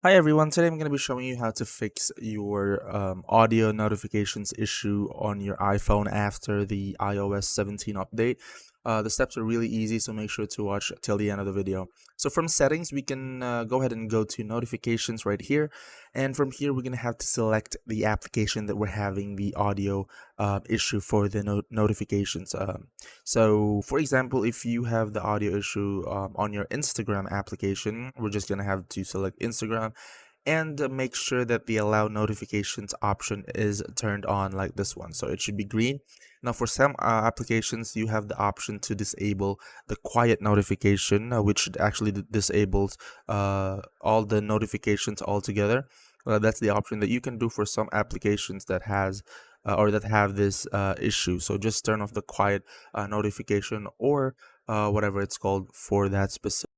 Hi everyone, today I'm going to be showing you how to fix your audio notifications issue on your iPhone after the iOS 17 update. The steps are really easy, so make sure to watch till the end of the video. So from settings, we can go ahead and go to notifications right here. And from here, we're going to have to select the application that we're having the audio issue for the notifications. So for example, if you have the audio issue on your Instagram application, we're just going to have to select Instagram and make sure that the allow notifications option is turned on like this one, so it should be green. Now for some applications, you have the option to disable the quiet notification, which actually disables all the notifications altogether. That's the option that you can do for some applications that has or that have this issue. So just turn off the quiet notification or whatever it's called for that specific